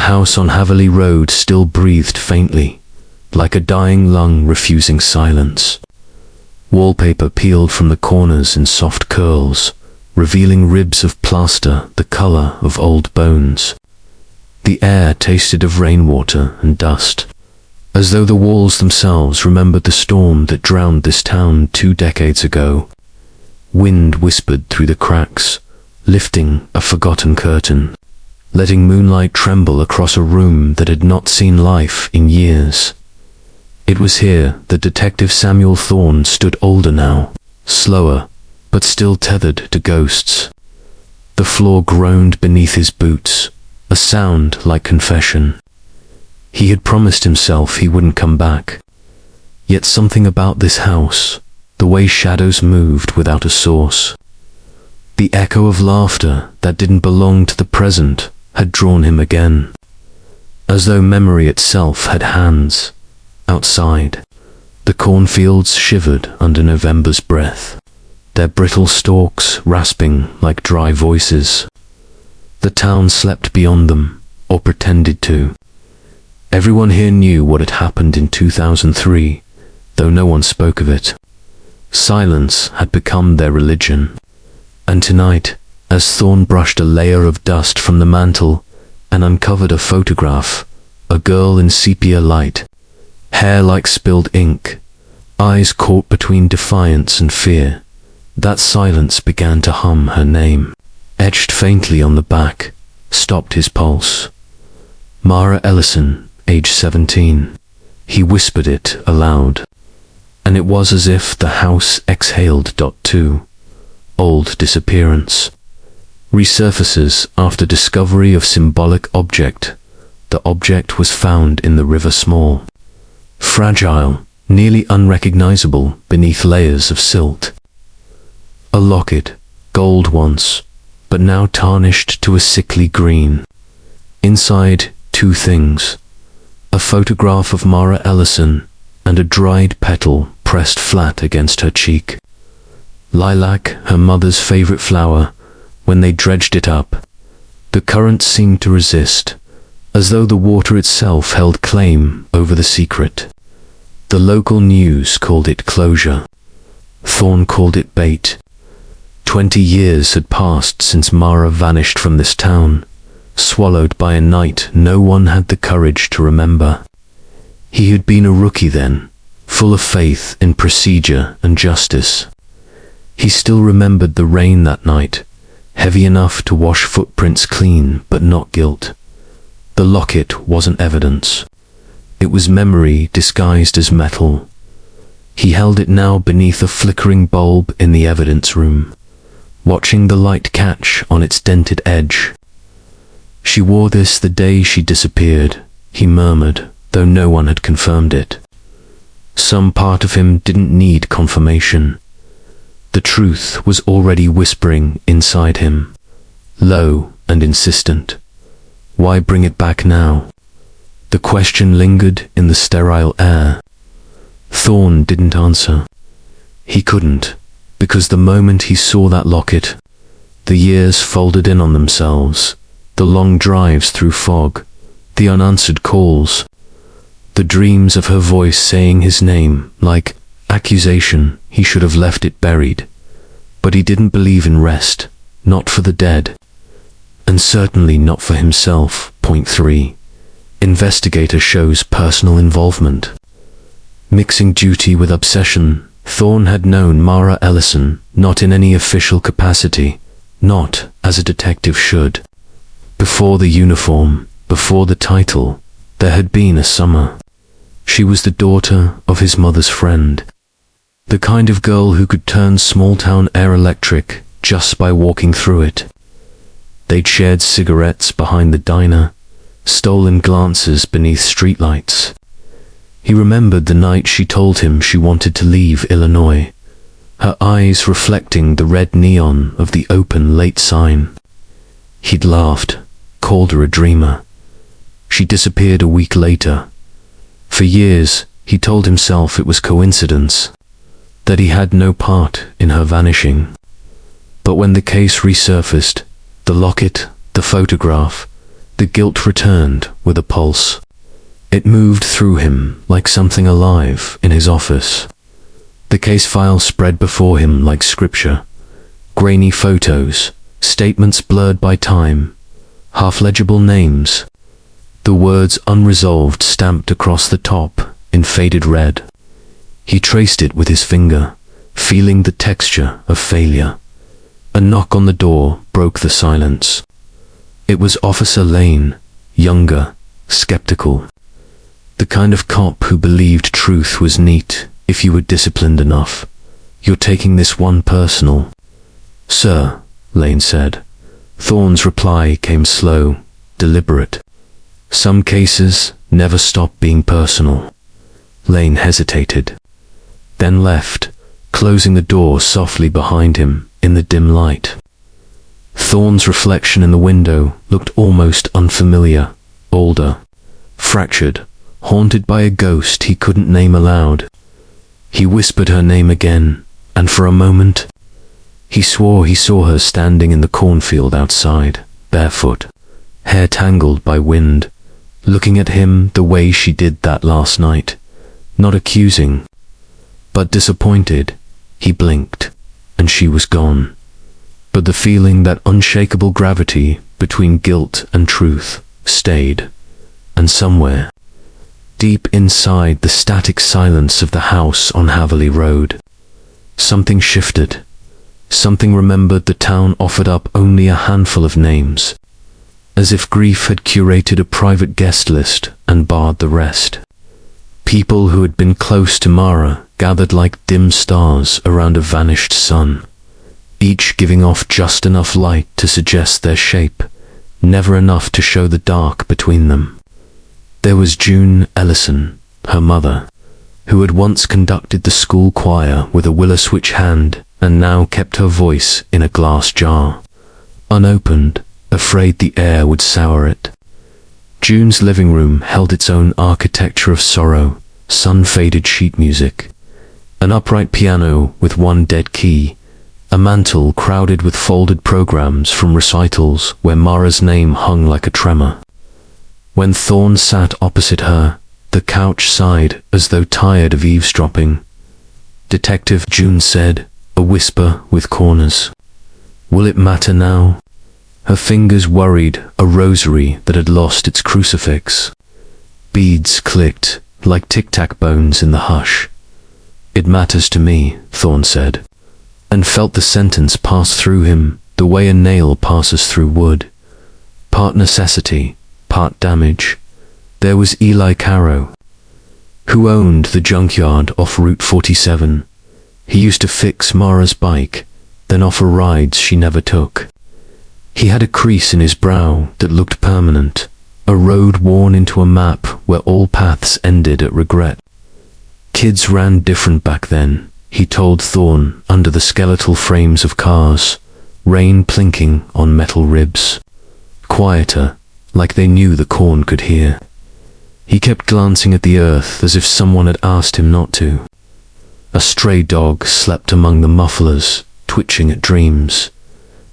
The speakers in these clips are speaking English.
house on Haverly Road still breathed faintly, like a dying lung refusing silence. Wallpaper peeled from the corners in soft curls, revealing ribs of plaster the color of old bones. The air tasted of rainwater and dust, as though the walls themselves remembered the storm that drowned this town 2 decades ago. Wind whispered through the cracks, lifting a forgotten curtain, letting moonlight tremble across a room that had not seen life in years. It was here that Detective Samuel Thorne stood, older now, slower, but still tethered to ghosts. The floor groaned beneath his boots, a sound like confession. He had promised himself he wouldn't come back. Yet something about this house, the way shadows moved without a source, the echo of laughter that didn't belong to the present, had drawn him again. As though memory itself had hands. Outside, the cornfields shivered under November's breath, their brittle stalks rasping like dry voices. The town slept beyond them, or pretended to. Everyone here knew what had happened in 2003, though no one spoke of it. Silence had become their religion. And tonight, as Thorne brushed a layer of dust from the mantel and uncovered a photograph, a girl in sepia light, hair like spilled ink, eyes caught between defiance and fear, that silence began to hum her name. Etched faintly on the back, stopped his pulse. Mara Ellison, age 17. He whispered it aloud, and it was as if the house exhaled. 2. Old Disappearance. Resurfaces after discovery of symbolic object. The object was found in the river Small. Fragile, nearly unrecognizable beneath layers of silt. A locket, gold once, but now tarnished to a sickly green. Inside, 2 things: a photograph of Mara Ellison and a dried petal pressed flat against her cheek. Lilac, her mother's favorite flower. When they dredged it up, the current seemed to resist, as though the water itself held claim over the secret. The local news called it closure. Thorne called it bait. 20 years had passed since Mara vanished from this town, swallowed by a night no one had the courage to remember. He had been a rookie then, full of faith in procedure and justice. He still remembered the rain that night, heavy enough to wash footprints clean but not guilt. The locket wasn't evidence. It was memory disguised as metal. He held it now beneath a flickering bulb in the evidence room, watching the light catch on its dented edge. She wore this the day she disappeared, he murmured, though no one had confirmed it. Some part of him didn't need confirmation. The truth was already whispering inside him, low and insistent. Why bring it back now? The question lingered in the sterile air. Thorne didn't answer. He couldn't, because the moment he saw that locket, the years folded in on themselves, the long drives through fog, the unanswered calls, the dreams of her voice saying his name, like accusation. He should have left it buried. But he didn't believe in rest, not for the dead, and certainly not for himself. Point 3. Investigator shows personal involvement. Mixing duty with obsession, Thorne had known Mara Ellison, not in any official capacity, not as a detective should. Before the uniform, before the title, there had been a summer. She was the daughter of his mother's friend. The kind of girl who could turn small-town air electric just by walking through it. They'd shared cigarettes behind the diner, stolen glances beneath streetlights. He remembered the night she told him she wanted to leave Illinois, her eyes reflecting the red neon of the open late sign. He'd laughed, called her a dreamer. She disappeared a week later. For years, he told himself it was coincidence, that he had no part in her vanishing. But when the case resurfaced, the locket, the photograph, The guilt returned with a pulse. It moved through him like something alive in his office. The case file spread before him like scripture. Grainy photos, statements blurred by time, half-legible names. The words unresolved stamped across the top in faded red. He traced it with his finger, feeling the texture of failure. A knock on the door broke the silence. It was Officer Lane, younger, skeptical. The kind of cop who believed truth was neat if you were disciplined enough. "You're taking this one personal." "Sir," Lane said. Thorne's reply came slow, deliberate. "Some cases never stop being personal." Lane hesitated, then left, closing the door softly behind him in the dim light. Thorne's reflection in the window looked almost unfamiliar, older, fractured, haunted by a ghost he couldn't name aloud. He whispered her name again, and for a moment, he swore he saw her standing in the cornfield outside, barefoot, hair tangled by wind, looking at him the way she did that last night, not accusing, but disappointed. He blinked, and she was gone. But the feeling, that unshakable gravity between guilt and truth, stayed, and somewhere, deep inside the static silence of the house on Haverly Road, something shifted. Something remembered the town offered up only a handful of names, as if grief had curated a private guest list and barred the rest. People who had been close to Mara gathered like dim stars around a vanished sun, each giving off just enough light to suggest their shape, never enough to show the dark between them. There was Mara Ellison, her mother, who had once conducted the school choir with a willow-switch hand and now kept her voice in a glass jar, unopened, afraid the air would sour it. June's living room held its own architecture of sorrow, sun-faded sheet music, an upright piano with one dead key, a mantel crowded with folded programs from recitals where Mara's name hung like a tremor. When Thorne sat opposite her, the couch sighed as though tired of eavesdropping. "Detective," June said, a whisper with corners. "Will it matter now?" Her fingers worried a rosary that had lost its crucifix. Beads clicked like tic-tac bones in the hush. "It matters to me," Thorne said, and felt the sentence pass through him the way a nail passes through wood. Part necessity, part damage. There was Eli Carrow, who owned the junkyard off Route 47. He used to fix Mara's bike, then offer rides she never took. He had a crease in his brow that looked permanent, a road worn into a map where all paths ended at regret. Kids ran different back then, he told Thorne, under the skeletal frames of cars, rain plinking on metal ribs. Quieter, like they knew the corn could hear. He kept glancing at the earth as if someone had asked him not to. A stray dog slept among the mufflers, twitching at dreams.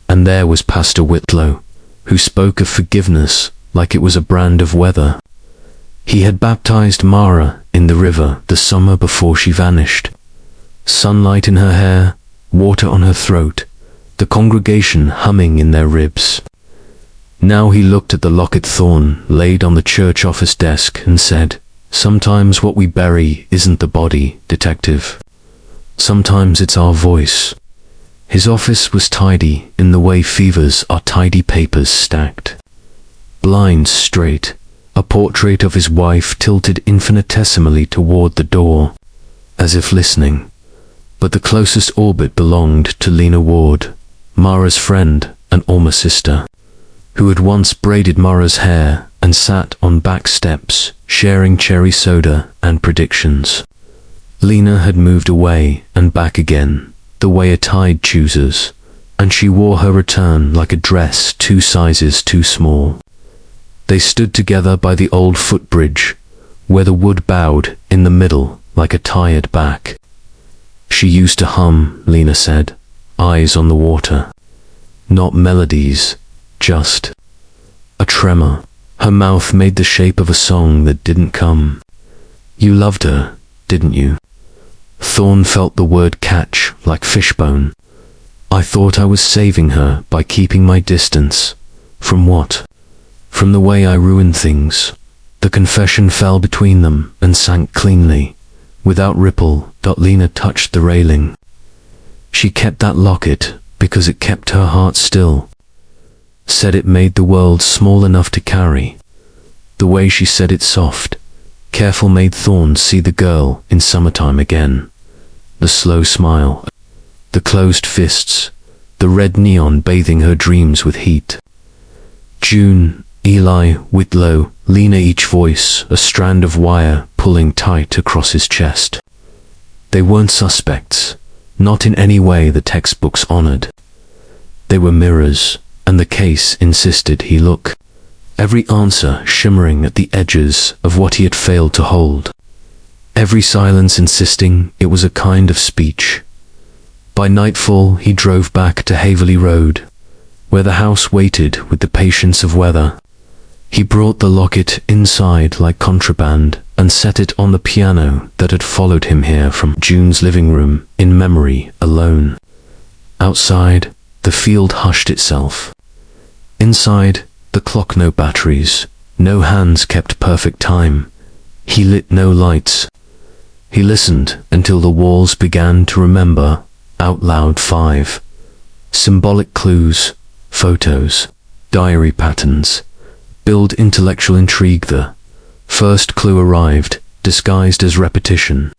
And there was Pastor Whitlow, who spoke of forgiveness like it was a brand of weather. He had baptized Mara in the river the summer before she vanished. Sunlight in her hair, water on her throat, the congregation humming in their ribs. Now he looked at the locket Thorne laid on the church office desk and said, "Sometimes what we bury isn't the body, detective. Sometimes it's our voice." His office was tidy in the way fevers are tidy papers stacked. Blinds straight, a portrait of his wife tilted infinitesimally toward the door, as if listening. But the closest orbit belonged to Lena Ward, Mara's friend and alma sister, who had once braided Mara's hair and sat on back steps, sharing cherry soda and predictions. Lena had moved away and back again, the way a tide chooses, and she wore her return like a dress 2 sizes too small. They stood together by the old footbridge, where the wood bowed in the middle like a tired back. She used to hum, Lena said, eyes on the water. Not melodies, just a tremor, Her mouth made the shape of a song that didn't come. You loved her, didn't you? Thorne felt the word catch like fishbone. I thought I was saving her by keeping my distance. From what? From the way I ruined things. The confession fell between them and sank cleanly. Without ripple, Lena touched the railing. She kept that locket because it kept her heart still. Said it made the world small enough to carry. The way she said it soft, careful made Thorne see the girl in summertime again. The slow smile, the closed fists, the red neon bathing her dreams with heat. June, Eli, Whitlow, Lena, each voice a strand of wire pulling tight across his chest. They weren't suspects, not in any way the textbooks honored. They were mirrors, and the case insisted he look. Every answer shimmering at the edges of what he had failed to hold. Every silence insisting it was a kind of speech. By nightfall he drove back to Haverly Road, where the house waited with the patience of weather. He brought the locket inside like contraband and set it on the piano that had followed him here from June's living room, in memory alone. Outside, the field hushed itself. Inside, the clock no batteries, no hands kept perfect time. He lit no lights. He listened until the walls began to remember, out loud 5. Symbolic clues, photos, diary patterns, build intellectual intrigue. The first clue arrived, disguised as repetition.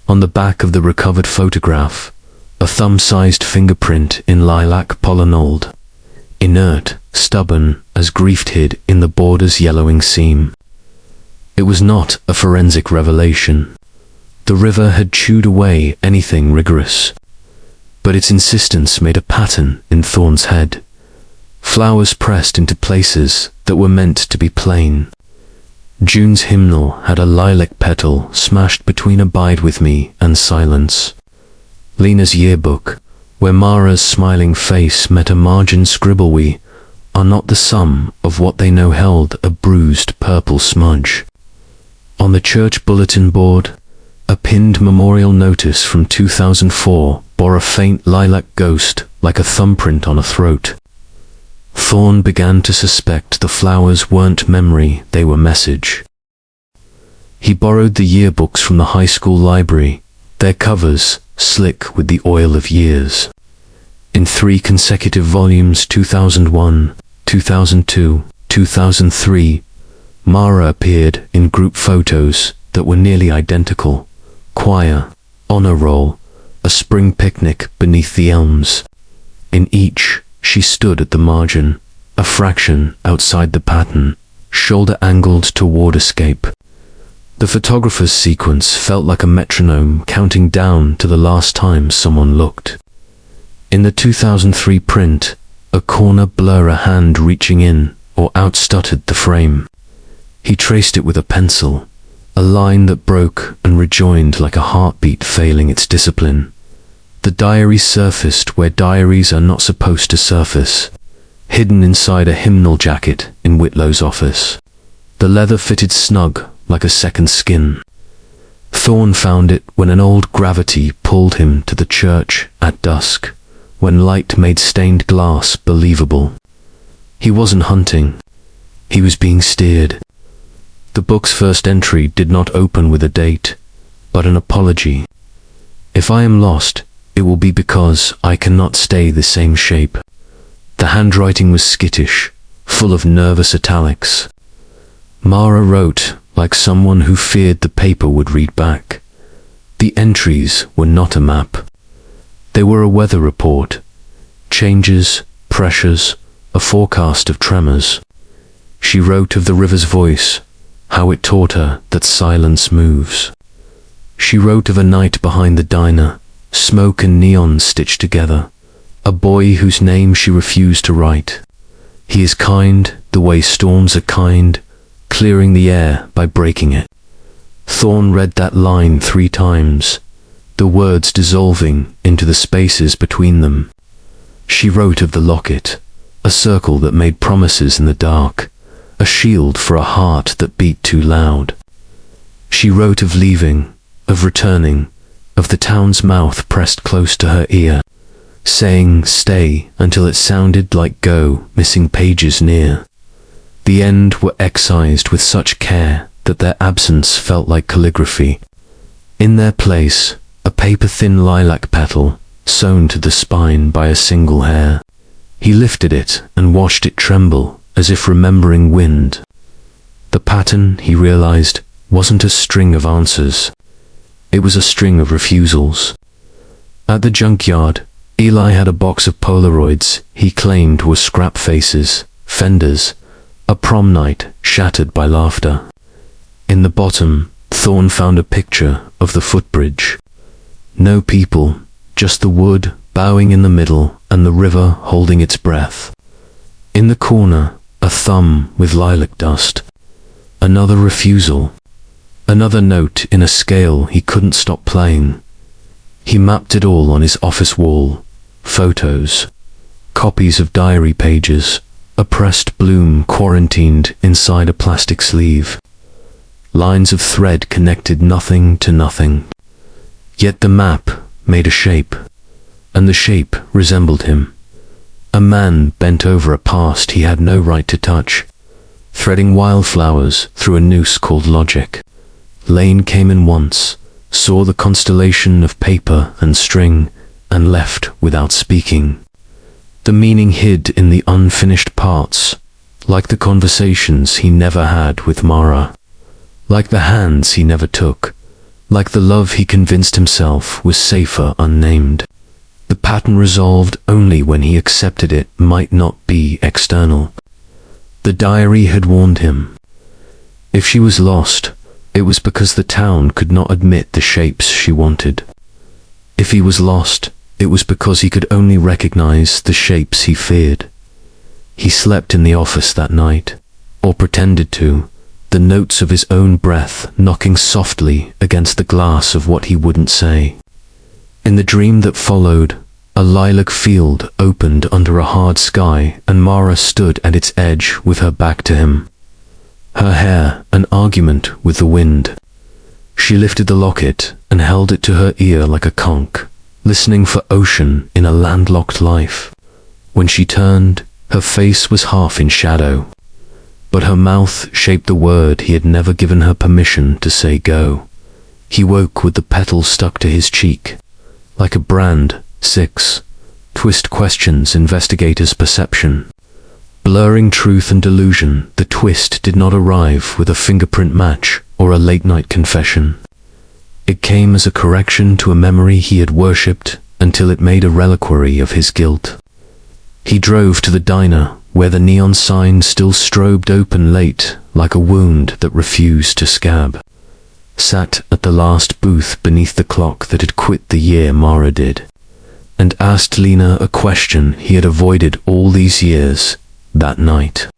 On the back of the recovered photograph, a thumb-sized fingerprint in lilac polynold. Inert, stubborn, as grief hid in the border's yellowing seam. It was not a forensic revelation. The river had chewed away anything rigorous. But its insistence made a pattern in Thorne's head. Flowers pressed into places that were meant to be plain. June's hymnal had a lilac petal smashed between abide with me and silence. Lena's yearbook, where Mara's smiling face met a margin scribble, we are not the sum of what they know, held a bruised purple smudge. On the church bulletin board, a pinned memorial notice from 2004 bore a faint lilac ghost like a thumbprint on a throat. Thorne began to suspect the flowers weren't memory, they were message. He borrowed the yearbooks from the high school library, their covers slick with the oil of years. In 3 consecutive volumes, 2001, 2002, 2003, Mara appeared in group photos that were nearly identical. Choir, honor roll, a spring picnic beneath the elms. In each, she stood at the margin, a fraction outside the pattern, shoulder angled toward escape. The photographer's sequence felt like a metronome counting down to the last time someone looked. In the 2003 print, a corner blur, a hand reaching in or outstuttered the frame. He traced it with a pencil, a line that broke and rejoined like a heartbeat failing its discipline. The diary surfaced where diaries are not supposed to surface, hidden inside a hymnal jacket in Whitlow's office. The leather fitted snug like a second skin. Thorne found it when an old gravity pulled him to the church at dusk, when light made stained glass believable. He wasn't hunting. He was being steered. The book's first entry did not open with a date, but an apology. If I am lost, it will be because I cannot stay the same shape. The handwriting was skittish, full of nervous italics. Mara wrote like someone who feared the paper would read back. The entries were not a map. They were a weather report. Changes, pressures, a forecast of tremors. She wrote of the river's voice, how it taught her that silence moves. She wrote of a night behind the diner, smoke and neon stitched together, a boy whose name she refused to write. He is kind the way storms are kind, clearing the air by breaking it. Thorne read that line 3 times, the words dissolving into the spaces between them. She wrote of the locket, a circle that made promises in the dark, a shield for a heart that beat too loud. She wrote of leaving, of returning, of the town's mouth pressed close to her ear, saying stay until it sounded like go, missing pages near. The end were excised with such care that their absence felt like calligraphy. In their place, a paper-thin lilac petal, sewn to the spine by a single hair. He lifted it and watched it tremble, as if remembering wind. The pattern, he realized, wasn't a string of answers. It was a string of refusals. At the junkyard, Eli had a box of Polaroids he claimed were scrap faces, fenders, a prom night shattered by laughter. In the bottom, Thorne found a picture of the footbridge. No people, just the wood bowing in the middle and the river holding its breath. In the corner, a thumb with lilac dust. Another refusal. Another note in a scale he couldn't stop playing. He mapped it all on his office wall. Photos, copies of diary pages, a pressed bloom quarantined inside a plastic sleeve. Lines of thread connected nothing to nothing. Yet the map made a shape, and the shape resembled him. A man bent over a past he had no right to touch, threading wildflowers through a noose called logic. Lane came in once, saw the constellation of paper and string, and left without speaking. The meaning hid in the unfinished parts, like the conversations he never had with Mara, like the hands he never took, like the love he convinced himself was safer unnamed. The pattern resolved only when he accepted it might not be external. The diary had warned him. If she was lost, it was because the town could not admit the shapes she wanted. If he was lost, it was because he could only recognize the shapes he feared. He slept in the office that night, or pretended to, the notes of his own breath knocking softly against the glass of what he wouldn't say. In the dream that followed, a lilac field opened under a hard sky and Mara stood at its edge with her back to him. Her hair an argument with the wind. She lifted the locket and held it to her ear like a conch, listening for ocean in a landlocked life. When she turned, her face was half in shadow, but her mouth shaped the word he had never given her permission to say go. He woke with the petal stuck to his cheek. Like a brand, 6. Twist questions investigator's perception. Blurring truth and delusion, the twist did not arrive with a fingerprint match or a late-night confession. It came as a correction to a memory he had worshipped until it made a reliquary of his guilt. He drove to the diner, where the neon sign still strobed open late like a wound that refused to scab. Sat at the last booth beneath the clock that had quit the year Mara did, and asked Lena a question he had avoided all these years, that night.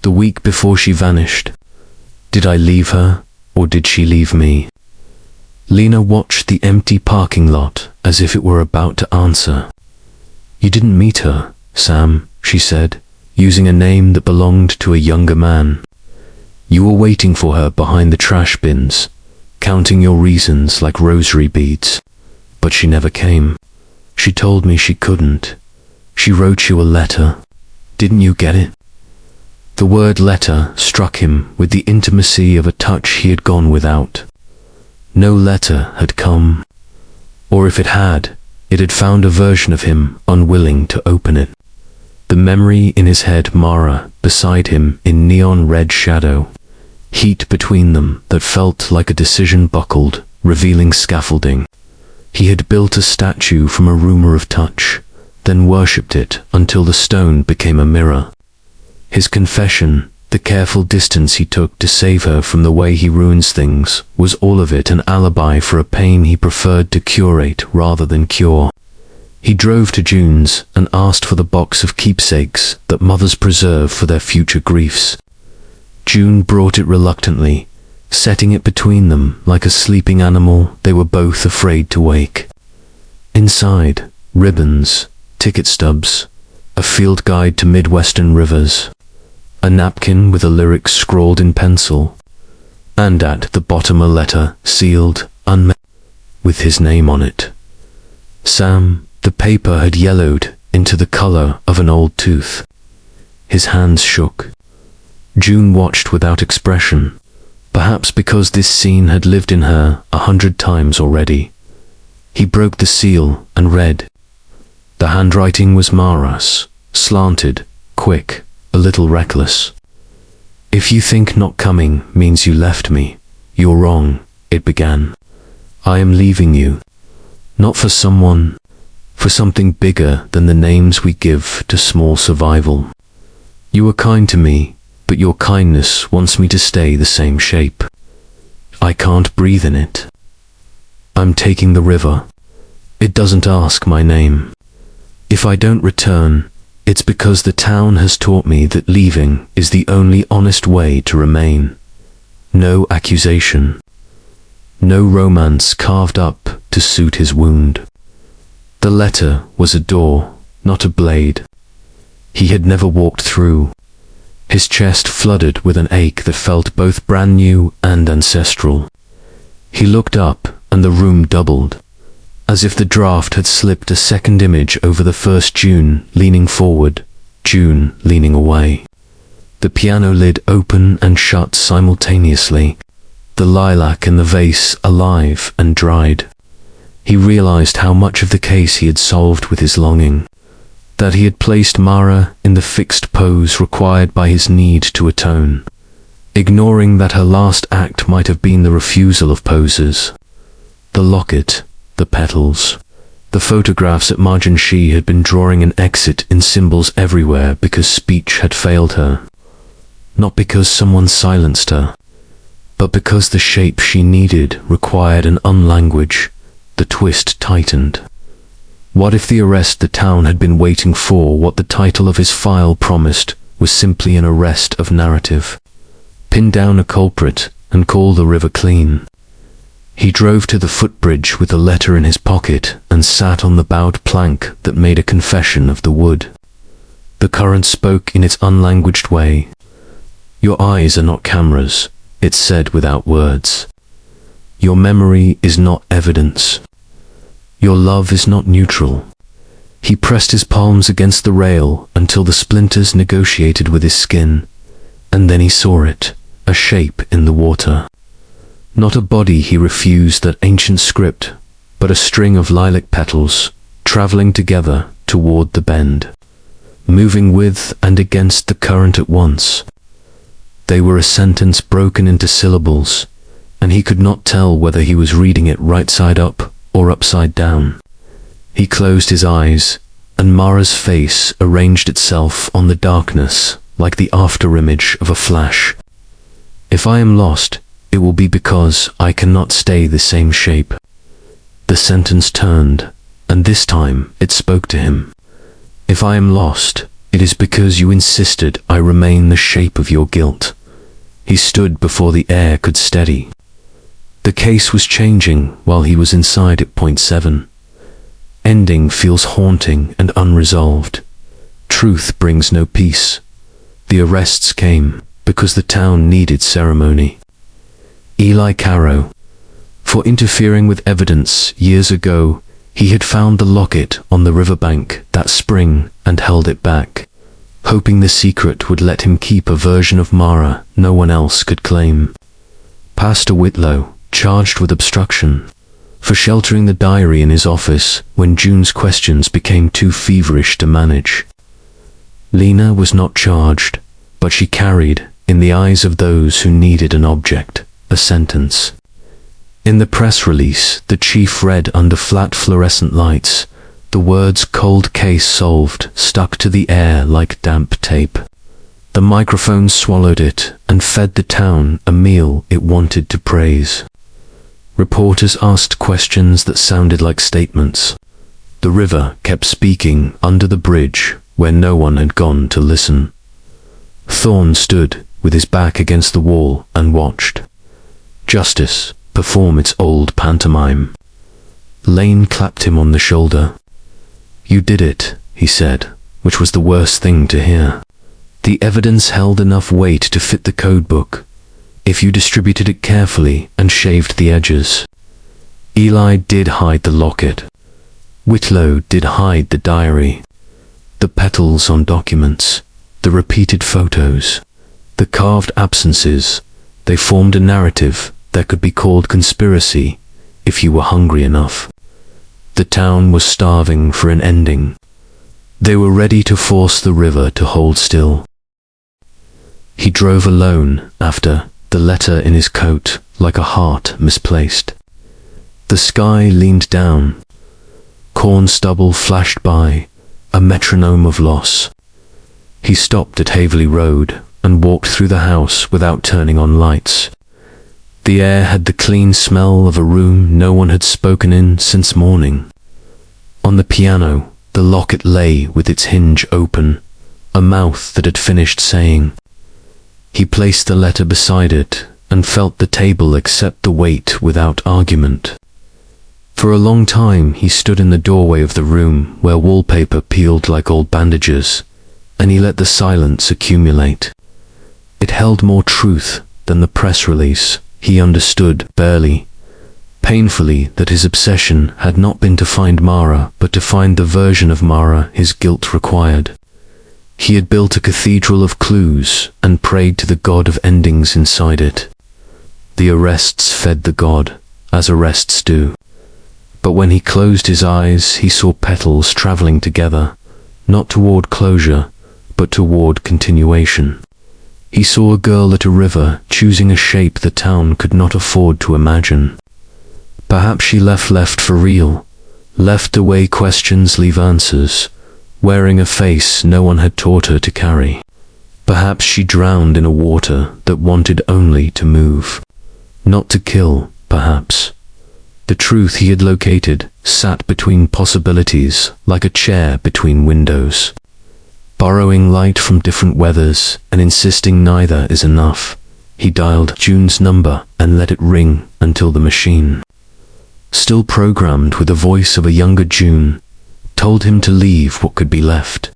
The week before she vanished. Did I leave her, or did she leave me? Lena watched the empty parking lot as if it were about to answer. You didn't meet her, Sam, she said, using a name that belonged to a younger man. You were waiting for her behind the trash bins, counting your reasons like rosary beads. But she never came. She told me she couldn't. She wrote you a letter. Didn't you get it? The word letter struck him with the intimacy of a touch he had gone without. No letter had come. Or if it had found a version of him unwilling to open it. The memory in his head, Mara beside him in neon red shadow. Heat between them that felt like a decision buckled, revealing scaffolding. He had built a statue from a rumor of touch, then worshipped it until the stone became a mirror. His confession, the careful distance he took to save her from the way he ruins things, was all of it an alibi for a pain he preferred to curate rather than cure. He drove to June's and asked for the box of keepsakes that mothers preserve for their future griefs. June brought it reluctantly, setting it between them like a sleeping animal they were both afraid to wake. Inside, ribbons, ticket stubs, a field guide to Midwestern rivers, a napkin with a lyric scrawled in pencil, and at the bottom a letter sealed, unmailed, with his name on it. Sam. The paper had yellowed into the color of an old tooth. His hands shook. June watched without expression, perhaps because this scene had lived in her 100 times already. He broke the seal and read. The handwriting was Mara's, slanted, quick, a little reckless. If you think not coming means you left me, you're wrong, it began. I am leaving you. Not for someone, for something bigger than the names we give to small survival. You were kind to me, but your kindness wants me to stay the same shape. I can't breathe in it. I'm taking the river. It doesn't ask my name. If I don't return, it's because the town has taught me that leaving is the only honest way to remain. No accusation. No romance carved up to suit his wound. The letter was a door, not a blade. He had never walked through. His chest flooded with an ache that felt both brand new and ancestral. He looked up, and the room doubled, as if the draft had slipped a second image over the first June leaning forward, June leaning away. The piano lid open and shut simultaneously, the lilac in the vase alive and dried. He realized how much of the case he had solved with his longing, that he had placed Mara in the fixed pose required by his need to atone, ignoring that her last act might have been the refusal of poses. The locket, the petals, the photographs at margin. She had been drawing an exit in symbols everywhere because speech had failed her. Not because someone silenced her, but because the shape she needed required an unlanguage. The twist tightened. What if the arrest the town had been waiting for, what the title of his file promised, was simply an arrest of narrative? Pin down a culprit and call the river clean. He drove to the footbridge with the letter in his pocket and sat on the bowed plank that made a confession of the wood. The current spoke in its unlanguaged way. Your eyes are not cameras, it said without words. Your memory is not evidence. Your love is not neutral. He pressed his palms against the rail until the splinters negotiated with his skin, and then he saw it, a shape in the water. Not a body he refused, that ancient script, but a string of lilac petals, traveling together toward the bend, moving with and against the current at once. They were a sentence broken into syllables, and he could not tell whether he was reading it right side up or upside down. He closed his eyes, and Mara's face arranged itself on the darkness like the after-image of a flash. If I am lost, it will be because I cannot stay the same shape. The sentence turned, and this time it spoke to him. If I am lost, it is because you insisted I remain the shape of your guilt. He stood before the air could steady. The case was changing while he was inside at point 7. Ending feels haunting and unresolved. Truth brings no peace. The arrests came because the town needed ceremony. Eli Caro. For interfering with evidence years ago, he had found the locket on the riverbank that spring and held it back, hoping the secret would let him keep a version of Mara no one else could claim. Pastor Whitlow, charged with obstruction, for sheltering the diary in his office when June's questions became too feverish to manage. Lena was not charged, but she carried, in the eyes of those who needed an object, a sentence. In the press release, the chief read under flat fluorescent lights, the words "cold case solved" stuck to the air like damp tape. The microphone swallowed it and fed the town a meal it wanted to praise. Reporters asked questions that sounded like statements. The river kept speaking under the bridge where no one had gone to listen. Thorne stood with his back against the wall and watched justice perform its old pantomime. Lane clapped him on the shoulder. "You did it," he said, which was the worst thing to hear. The evidence held enough weight to fit the codebook, if you distributed it carefully and shaved the edges. Eli did hide the locket. Whitlow did hide the diary. The petals on documents, the repeated photos, the carved absences, they formed a narrative that could be called conspiracy if you were hungry enough. The town was starving for an ending. They were ready to force the river to hold still. He drove alone after, the letter in his coat like a heart misplaced. The sky leaned down. Corn stubble flashed by, a metronome of loss. He stopped at Haverly Road and walked through the house without turning on lights. The air had the clean smell of a room no one had spoken in since morning. On the piano, the locket lay with its hinge open, a mouth that had finished saying. He placed the letter beside it and felt the table accept the weight without argument. For a long time he stood in the doorway of the room where wallpaper peeled like old bandages, and he let the silence accumulate. It held more truth than the press release. He understood, barely, painfully, that his obsession had not been to find Mara, but to find the version of Mara his guilt required. He had built a cathedral of clues and prayed to the god of endings inside it. The arrests fed the god, as arrests do. But when he closed his eyes, he saw petals traveling together, not toward closure, but toward continuation. He saw a girl at a river, choosing a shape the town could not afford to imagine. Perhaps she left for real, left the way questions leave answers, wearing a face no one had taught her to carry. Perhaps she drowned in a water that wanted only to move, not to kill, perhaps. The truth he had located sat between possibilities like a chair between windows. Borrowing light from different weathers and insisting neither is enough, he dialed June's number and let it ring until the machine, still programmed with the voice of a younger June, told him to leave what could be left.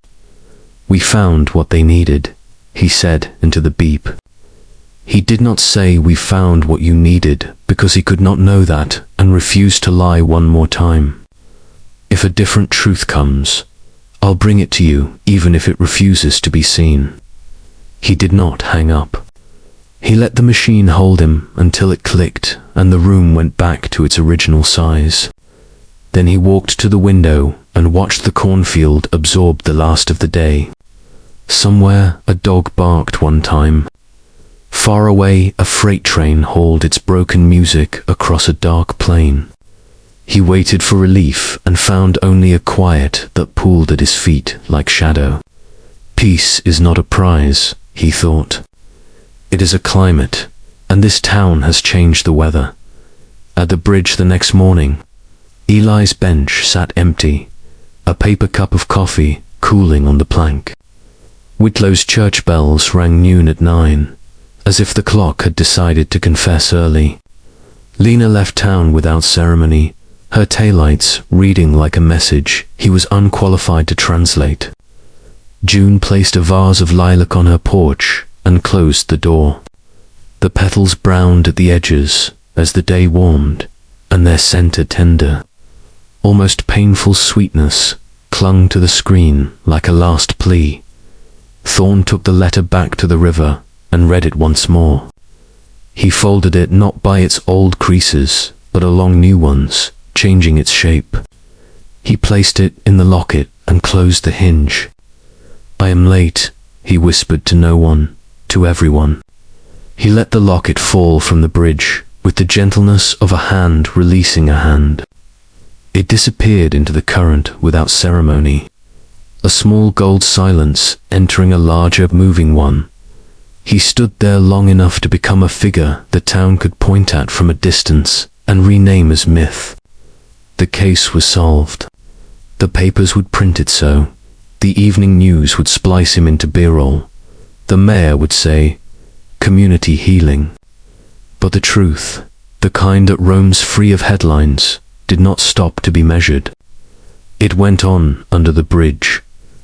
"We found what they needed," he said into the beep. He did not say "we found what you needed" because he could not know that and refused to lie one more time. If a different truth comes, I'll bring it to you even if it refuses to be seen. He did not hang up. He let the machine hold him until it clicked and the room went back to its original size. Then he walked to the window and watched the cornfield absorb the last of the day. Somewhere a dog barked one time. Far away a freight train hauled its broken music across a dark plain. He waited for relief and found only a quiet that pooled at his feet like shadow. Peace is not a prize, he thought. It is a climate, and this town has changed the weather. At the bridge the next morning, Eli's bench sat empty, a paper cup of coffee cooling on the plank. Whitlow's church bells rang noon at 9, as if the clock had decided to confess early. Lena left town without ceremony, her taillights reading like a message he was unqualified to translate. June placed a vase of lilac on her porch and closed the door. The petals browned at the edges as the day warmed, and their scent a tender, almost painful sweetness clung to the screen like a last plea. Thorne took the letter back to the river and read it once more. He folded it not by its old creases, but along new ones, changing its shape. He placed it in the locket and closed the hinge. "I am late," he whispered to no one, to everyone. He let the locket fall from the bridge with the gentleness of a hand releasing a hand. It disappeared into the current without ceremony, a small gold silence entering a larger moving one. He stood there long enough to become a figure the town could point at from a distance and rename as myth. The case was solved. The papers would print it so. The evening news would splice him into B-roll. The mayor would say, "Community healing." But the truth, the kind that roams free of headlines, did not stop to be measured. It went on under the bridge,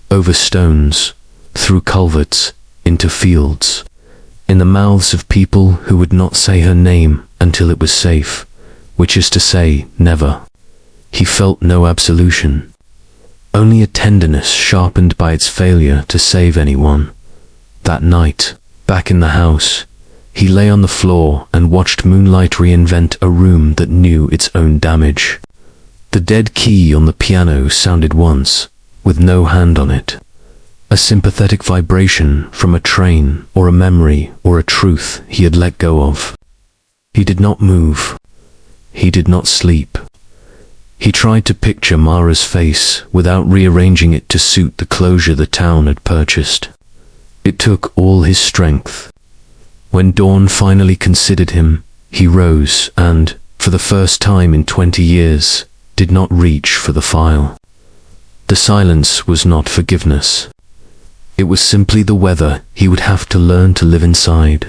over stones, through culverts, into fields, in the mouths of people who would not say her name until it was safe, which is to say, never. He felt no absolution, only a tenderness sharpened by its failure to save anyone. That night, back in the house, he lay on the floor and watched moonlight reinvent a room that knew its own damage. The dead key on the piano sounded once, with no hand on it. A sympathetic vibration from a train or a memory or a truth he had let go of. He did not move. He did not sleep. He tried to picture Mara's face without rearranging it to suit the closure the town had purchased. It took all his strength. When dawn finally considered him, he rose and, for the first time in 20 years, did not reach for the file. The silence was not forgiveness. It was simply the weather he would have to learn to live inside.